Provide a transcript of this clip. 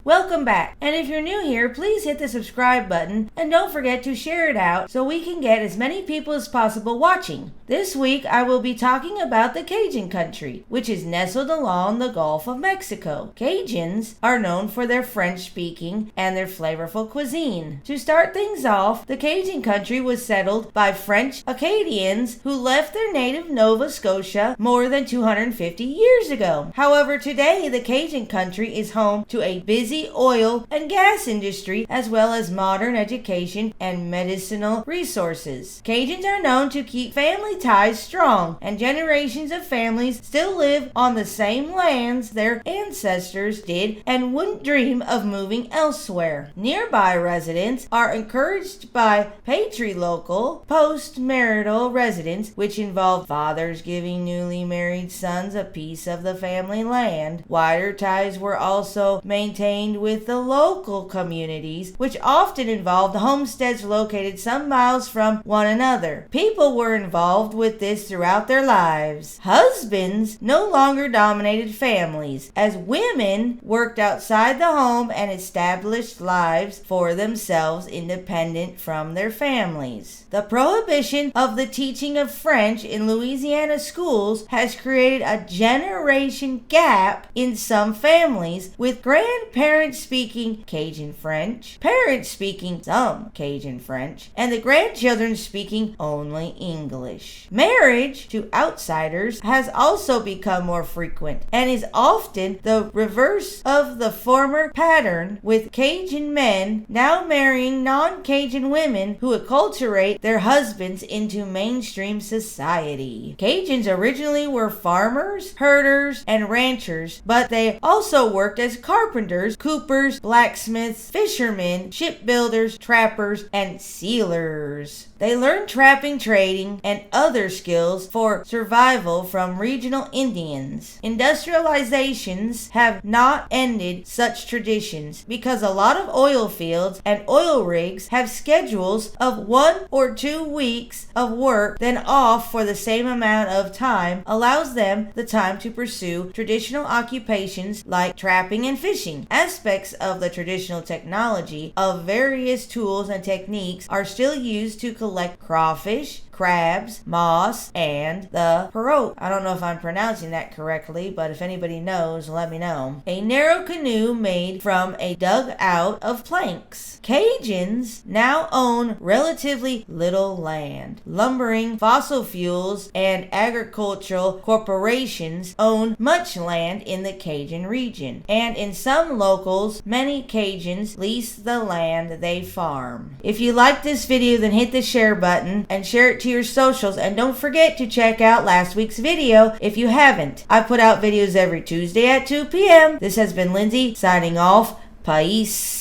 Welcome back. And if you're new here, please hit the subscribe button and don't forget to share it out so we can get as many people as possible watching. This week I will be talking about the Cajun country, which is nestled along the Gulf of Mexico. Cajuns are known for their French speaking and their flavorful cuisine. To start things off, the Cajun country was settled by French Acadians who left their native Nova Scotia more than 250 years ago. However, today the Cajun country is home to a busy oil and gas industry as well as modern education and medicinal resources. Cajuns are known to keep family ties strong, and generations of families still live on the same lands their ancestors did and wouldn't dream of moving elsewhere. Nearby residents are encouraged by patrilocal post-marital residence, which involved fathers giving newly married sons a piece of the family land. Wider ties were also maintained with the local communities, which often involved homesteads located some miles from one another. People were involved with this throughout their lives. Husbands no longer dominated families, as women worked outside the home and established lives for themselves independent from their families. The prohibition of the teaching of French in Louisiana schools has created a generation gap in some families, with grandparents speaking Cajun French, parents speaking some Cajun French, and the grandchildren speaking only English. Marriage to outsiders has also become more frequent and is often the reverse of the former pattern, with Cajun men now marrying non-Cajun women who acculturate their husbands into mainstream society. Cajuns originally were farmers, herders, and ranchers, but they also worked as carpenters, coopers, blacksmiths, fishermen, shipbuilders, trappers, and sealers. They learned trapping, trading, and other skills for survival from regional Indians. Industrializations have not ended such traditions because a lot of oil fields and oil rigs have schedules of 1 or 2 weeks of work, then off for the same amount of time allows them the time to pursue traditional occupations like trapping and fishing. Aspects of the traditional technology of various tools and techniques are still used to collect crawfish, crabs, moss, and the pierrot. I don't know if I'm pronouncing that correctly, but if anybody knows, let me know. A narrow canoe made from a dug out of planks. Cajuns now own relatively little land. Lumbering, fossil fuels, and agricultural corporations own much land in the Cajun region, and in some locals, many Cajuns lease the land they farm. If you like this video, then hit the share button and share it to your socials, and don't forget to check out last week's video if you haven't. I put out videos every Tuesday at 2 p.m. This has been Lindsay signing off. Peace.